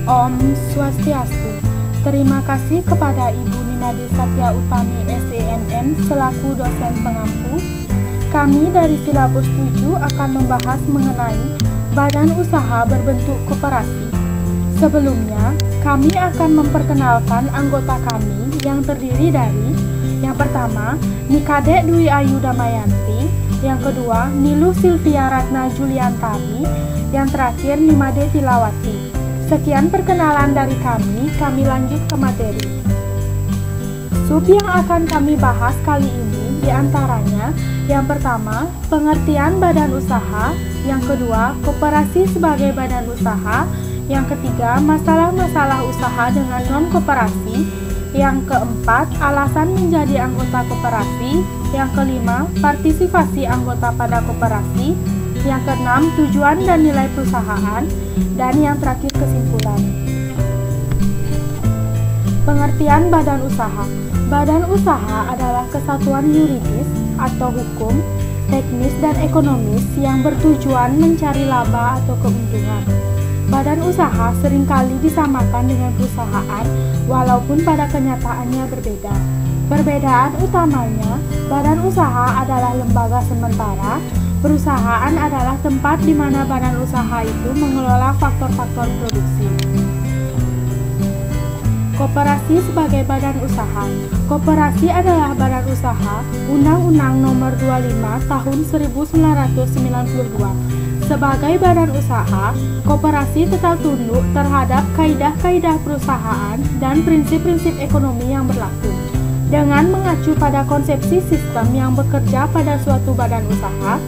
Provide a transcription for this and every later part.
Om Swastiastu. Terima kasih kepada Ibu Ninadi Satya Utami SENM selaku dosen pengampu. Kami dari silabus 7 akan membahas mengenai badan usaha berbentuk koperasi. Sebelumnya, kami akan memperkenalkan anggota kami yang terdiri dari yang pertama, Nikade Dwi Ayu Damayanti, yang kedua, Niluh Silvia Ratna Juliantari, yang terakhir, Nimade Tilawati. Sekian perkenalan dari kami lanjut ke materi. Sub yang akan kami bahas kali ini diantaranya, yang pertama, pengertian badan usaha, yang kedua, koperasi sebagai badan usaha, yang ketiga, masalah-masalah usaha dengan non-koperasi, yang keempat, alasan menjadi anggota koperasi, yang kelima, partisipasi anggota pada koperasi, yang keenam, tujuan dan nilai perusahaan, dan yang terakhir kesimpulan. Pengertian badan usaha. Badan usaha adalah kesatuan yuridis atau hukum, teknis dan ekonomis yang bertujuan mencari laba atau keuntungan. Badan usaha seringkali disamakan dengan perusahaan, walaupun pada kenyataannya berbeda. Perbedaan utamanya, badan usaha adalah lembaga sementara, perusahaan adalah tempat di mana badan usaha itu mengelola faktor-faktor produksi. Koperasi sebagai badan usaha. Koperasi adalah badan usaha Undang-Undang Nomor 25 Tahun 1992. Sebagai badan usaha, koperasi tetap tunduk terhadap kaidah-kaidah perusahaan dan prinsip-prinsip ekonomi yang berlaku. Dengan mengacu pada konsepsi sistem yang bekerja pada suatu badan usaha,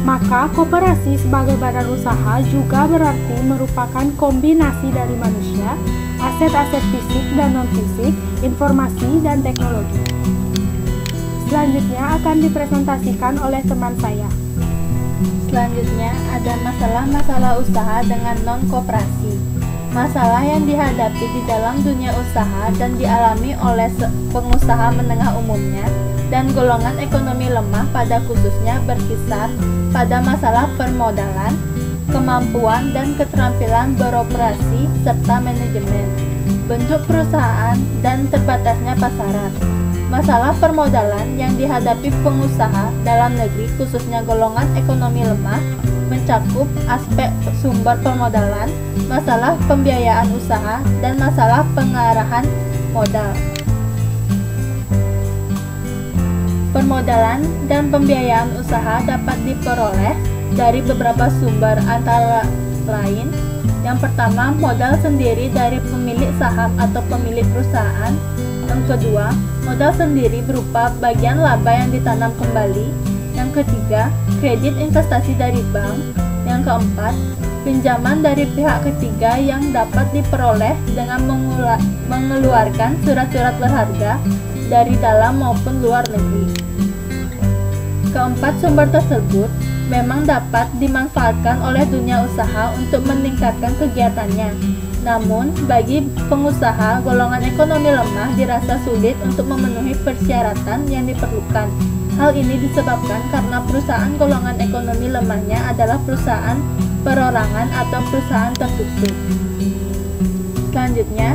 maka koperasi sebagai badan usaha juga berarti merupakan kombinasi dari manusia, aset-aset fisik dan non-fisik, informasi dan teknologi. Selanjutnya akan dipresentasikan oleh teman saya. Selanjutnya ada masalah-masalah usaha dengan non-koperasi. Masalah yang dihadapi di dalam dunia usaha dan dialami oleh pengusaha menengah umumnya dan golongan ekonomi lemah pada khususnya berkisar pada masalah permodalan, kemampuan dan keterampilan beroperasi serta manajemen, bentuk perusahaan dan terbatasnya pasaran. Masalah permodalan yang dihadapi pengusaha dalam negeri khususnya golongan ekonomi lemah mencakup aspek sumber permodalan, masalah pembiayaan usaha, dan masalah pengarahan modal. Permodalan dan pembiayaan usaha dapat diperoleh dari beberapa sumber antara lain. Yang pertama, modal sendiri dari pemilik saham atau pemilik perusahaan. Yang kedua, modal sendiri berupa bagian laba yang ditanam kembali. Yang ketiga, kredit investasi dari bank. Yang keempat, pinjaman dari pihak ketiga yang dapat diperoleh dengan mengeluarkan surat-surat berharga dari dalam maupun luar negeri. Keempat sumber tersebut memang dapat dimanfaatkan oleh dunia usaha untuk meningkatkan kegiatannya. Namun, bagi pengusaha golongan ekonomi lemah dirasa sulit untuk memenuhi persyaratan yang diperlukan. Hal ini disebabkan karena perusahaan golongan ekonomi lemahnya adalah perusahaan perorangan atau perusahaan tertutup. Selanjutnya,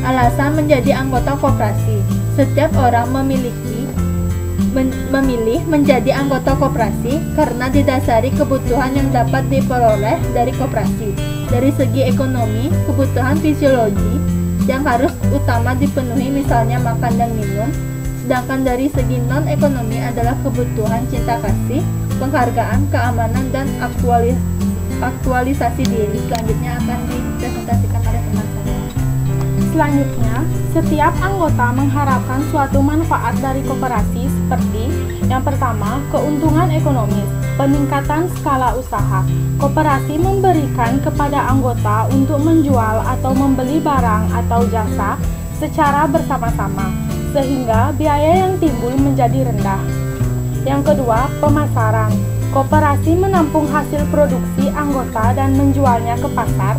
alasan menjadi anggota koperasi. Setiap orang memilih menjadi anggota koperasi karena didasari kebutuhan yang dapat diperoleh dari koperasi. Dari segi ekonomi, kebutuhan fisiologi yang harus utama dipenuhi misalnya makan dan minum. Sedangkan dari segi non-ekonomi adalah kebutuhan cinta kasih, penghargaan, keamanan, dan aktualisasi diri. Selanjutnya akan dipresentasikan oleh teman saya. Selanjutnya, setiap anggota mengharapkan suatu manfaat dari koperasi seperti yang pertama, keuntungan ekonomis, peningkatan skala usaha. Koperasi memberikan kepada anggota untuk menjual atau membeli barang atau jasa secara bersama-sama, sehingga biaya yang timbul menjadi rendah. Yang kedua, pemasaran. Koperasi menampung hasil produksi anggota dan menjualnya ke pasar,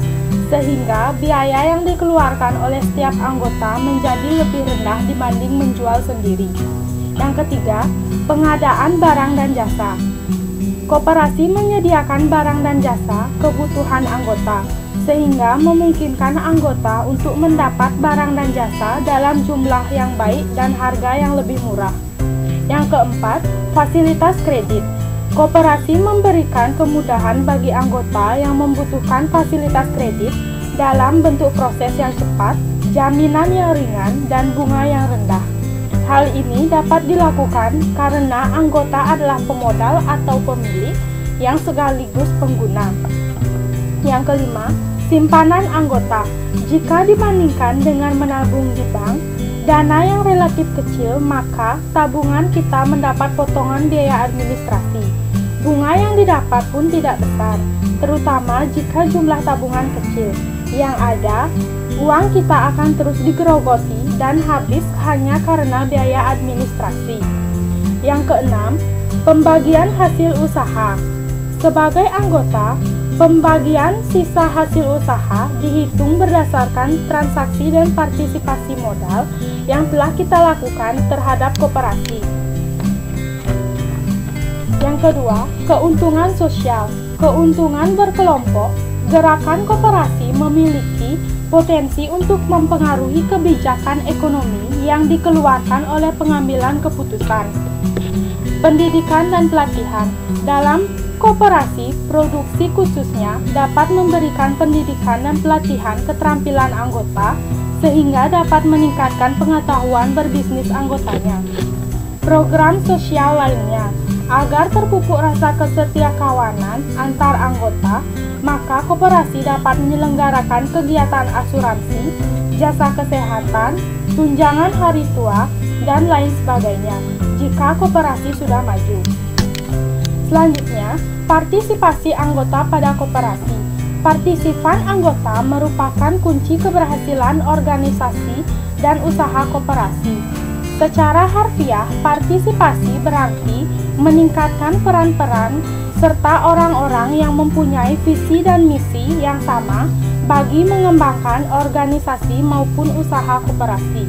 sehingga biaya yang dikeluarkan oleh setiap anggota menjadi lebih rendah dibanding menjual sendiri. Yang ketiga, pengadaan barang dan jasa. Koperasi menyediakan barang dan jasa kebutuhan anggota, sehingga memungkinkan anggota untuk mendapat barang dan jasa dalam jumlah yang baik dan harga yang lebih murah. Yang keempat, fasilitas kredit. Koperasi memberikan kemudahan bagi anggota yang membutuhkan fasilitas kredit dalam bentuk proses yang cepat, jaminan yang ringan, dan bunga yang rendah. Hal ini dapat dilakukan karena anggota adalah pemodal atau pemilik yang sekaligus pengguna. Yang kelima, simpanan anggota. Jika dibandingkan dengan menabung di bank, dana yang relatif kecil, maka tabungan kita mendapat potongan biaya administrasi. Bunga yang didapat pun tidak besar, terutama jika jumlah tabungan kecil. Yang ada, uang kita akan terus digerogoti dan habis hanya karena biaya administrasi. Yang keenam, pembagian hasil usaha. Sebagai anggota, pembagian sisa hasil usaha dihitung berdasarkan transaksi dan partisipasi modal yang telah kita lakukan terhadap koperasi. Yang kedua, keuntungan sosial. Keuntungan berkelompok. Gerakan koperasi memiliki potensi untuk mempengaruhi kebijakan ekonomi yang dikeluarkan oleh pengambilan keputusan. Pendidikan dan pelatihan. Dalam koperasi, produksi khususnya dapat memberikan pendidikan dan pelatihan keterampilan anggota sehingga dapat meningkatkan pengetahuan berbisnis anggotanya. Program sosial lainnya, agar terpupuk rasa kesetiakawanan antar anggota, maka koperasi dapat menyelenggarakan kegiatan asuransi, jasa kesehatan, tunjangan hari tua, dan lain sebagainya jika koperasi sudah maju. Selanjutnya, partisipasi anggota pada koperasi. Partisipan anggota merupakan kunci keberhasilan organisasi dan usaha koperasi. Secara harfiah, partisipasi berarti meningkatkan peran-peran serta orang-orang yang mempunyai visi dan misi yang sama bagi mengembangkan organisasi maupun usaha koperasi.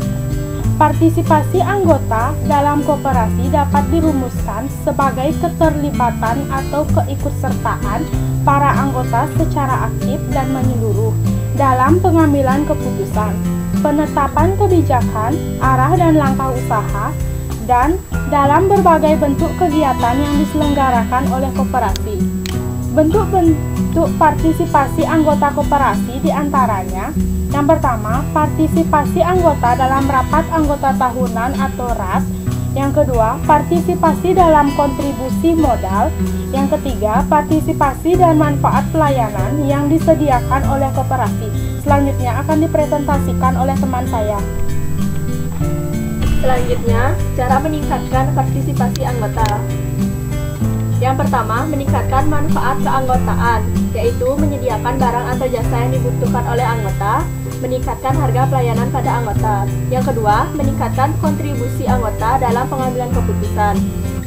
Partisipasi anggota dalam koperasi dapat dirumuskan sebagai keterlibatan atau keikutsertaan para anggota secara aktif dan menyeluruh dalam pengambilan keputusan, penetapan kebijakan, arah dan langkah usaha, dan dalam berbagai bentuk kegiatan yang diselenggarakan oleh koperasi. Bentuk-bentuk partisipasi anggota koperasi diantaranya: yang pertama, partisipasi anggota dalam rapat anggota tahunan atau RAT. Yang kedua, partisipasi dalam kontribusi modal. Yang ketiga, partisipasi dan manfaat pelayanan yang disediakan oleh koperasi. Selanjutnya akan dipresentasikan oleh teman saya. Selanjutnya, cara meningkatkan partisipasi anggota. Yang pertama, meningkatkan manfaat keanggotaan, yaitu menyediakan barang atau jasa yang dibutuhkan oleh anggota, meningkatkan harga pelayanan pada anggota. Yang kedua, meningkatkan kontribusi anggota dalam pengambilan keputusan,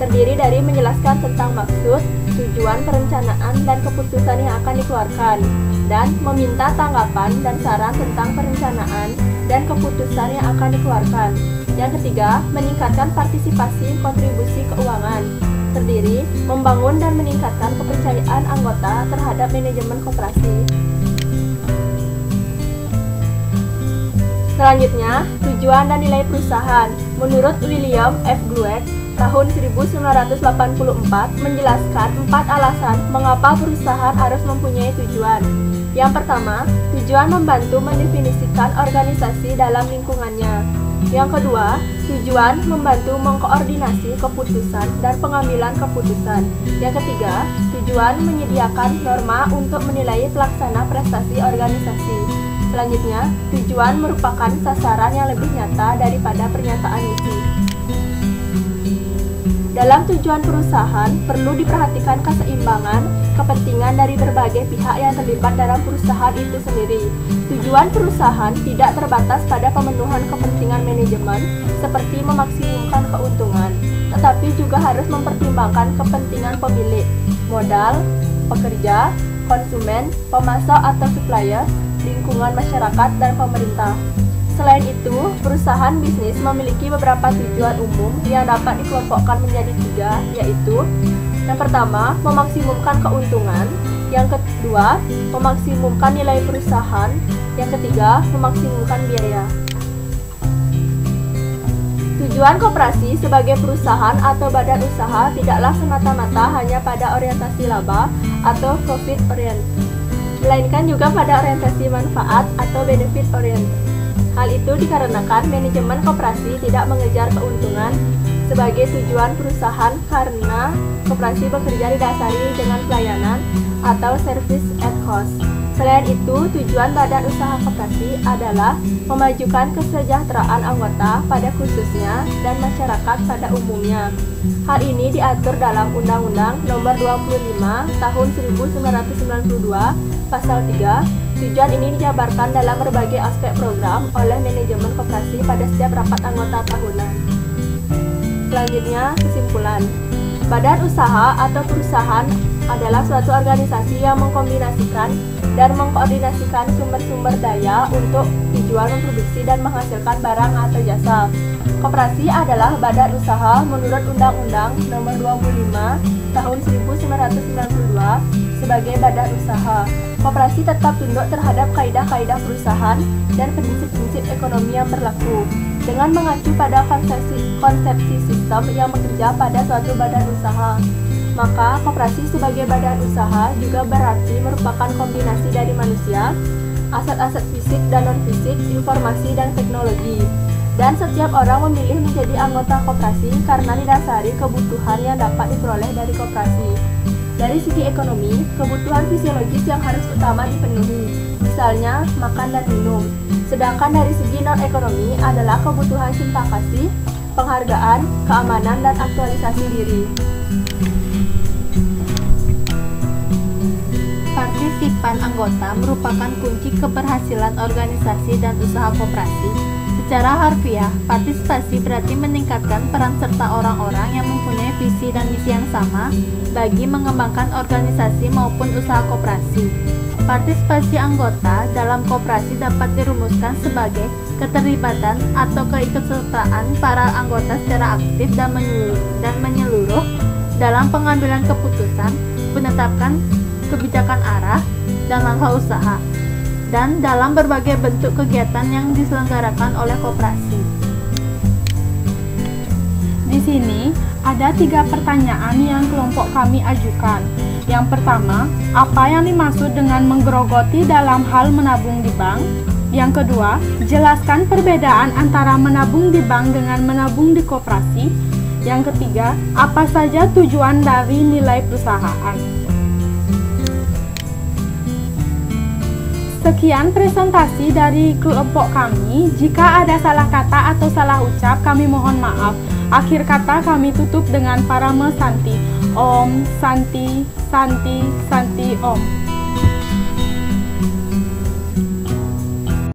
terdiri dari menjelaskan tentang maksud, tujuan perencanaan dan keputusan yang akan dikeluarkan, dan meminta tanggapan dan saran tentang perencanaan dan keputusan yang akan dikeluarkan. Yang ketiga, meningkatkan partisipasi kontribusi keuangan, terdiri membangun dan meningkatkan kepercayaan anggota terhadap manajemen koperasi. Selanjutnya, tujuan dan nilai perusahaan. Menurut William F. Glueck, tahun 1984 menjelaskan 4 alasan mengapa perusahaan harus mempunyai tujuan. Yang pertama, tujuan membantu mendefinisikan organisasi dalam lingkungannya. Yang kedua, tujuan membantu mengkoordinasi keputusan dan pengambilan keputusan. Yang ketiga, tujuan menyediakan norma untuk menilai pelaksana prestasi organisasi. Selanjutnya, tujuan merupakan sasaran yang lebih nyata daripada pernyataan misi. Dalam tujuan perusahaan, perlu diperhatikan keseimbangan kepentingan dari berbagai pihak yang terlibat dalam perusahaan itu sendiri. Tujuan perusahaan tidak terbatas pada pemenuhan kepentingan manajemen seperti memaksimumkan keuntungan, tetapi juga harus mempertimbangkan kepentingan pemilik, modal, pekerja, konsumen, pemasok atau supplier, lingkungan masyarakat, dan pemerintah. Selain itu, perusahaan bisnis memiliki beberapa tujuan umum yang dapat dikelompokkan menjadi 3, yaitu: yang pertama, memaksimumkan keuntungan. Yang kedua, memaksimumkan nilai perusahaan. Yang ketiga, memaksimumkan biaya. Tujuan koperasi sebagai perusahaan atau badan usaha tidaklah semata-mata hanya pada orientasi laba atau profit orient, melainkan juga pada orientasi manfaat atau benefit orient. Hal itu dikarenakan manajemen koperasi tidak mengejar keuntungan sebagai tujuan perusahaan karena koperasi bekerja didasari dengan pelayanan atau service at cost. Selain itu, tujuan badan usaha koperasi adalah memajukan kesejahteraan anggota pada khususnya dan masyarakat pada umumnya. Hal ini diatur dalam Undang-Undang Nomor 25 Tahun 1992 Pasal 3. Tujuan ini dijabarkan dalam berbagai aspek program oleh manajemen koperasi pada setiap rapat anggota tahunan. Selanjutnya, kesimpulan. Badan usaha atau perusahaan adalah suatu organisasi yang mengkombinasikan dan mengkoordinasikan sumber-sumber daya untuk tujuan memproduksi dan menghasilkan barang atau jasa. Koperasi adalah badan usaha menurut Undang-Undang Nomor 25 Tahun 1992 sebagai badan usaha. Koperasi tetap tunduk terhadap kaidah-kaidah perusahaan dan prinsip-prinsip ekonomi yang berlaku dengan mengacu pada konsepsi sistem yang bekerja pada suatu badan usaha. Maka, koperasi sebagai badan usaha juga berarti merupakan kombinasi dari manusia, aset-aset fisik dan non-fisik, informasi dan teknologi. Dan setiap orang memilih menjadi anggota koperasi karena didasari kebutuhan yang dapat diperoleh dari koperasi. Dari segi ekonomi, kebutuhan fisiologis yang harus utama dipenuhi, misalnya makan dan minum. Sedangkan dari segi non-ekonomi adalah kebutuhan cinta kasih, penghargaan, keamanan, dan aktualisasi diri. Partisipan anggota merupakan kunci keberhasilan organisasi dan usaha koperasi. Secara harfiah, partisipasi berarti meningkatkan peran serta orang-orang yang mempunyai visi dan misi yang sama bagi mengembangkan organisasi maupun usaha koperasi. Partisipasi anggota dalam koperasi dapat dirumuskan sebagai keterlibatan atau keikutsertaan para anggota secara aktif dan menyeluruh dalam pengambilan keputusan, penetapan kebijakan arah dan langkah usaha, dan dalam berbagai bentuk kegiatan yang diselenggarakan oleh koperasi. Di sini ada 3 pertanyaan yang kelompok kami ajukan. Yang pertama, apa yang dimaksud dengan menggerogoti dalam hal menabung di bank? Yang kedua, jelaskan perbedaan antara menabung di bank dengan menabung di koperasi. Yang ketiga, apa saja tujuan dari nilai perusahaan? Sekian presentasi dari kelompok kami. Jika ada salah kata atau salah ucap, kami mohon maaf. Akhir kata kami tutup dengan Parama Santi. Om Santi Santi Santi Om.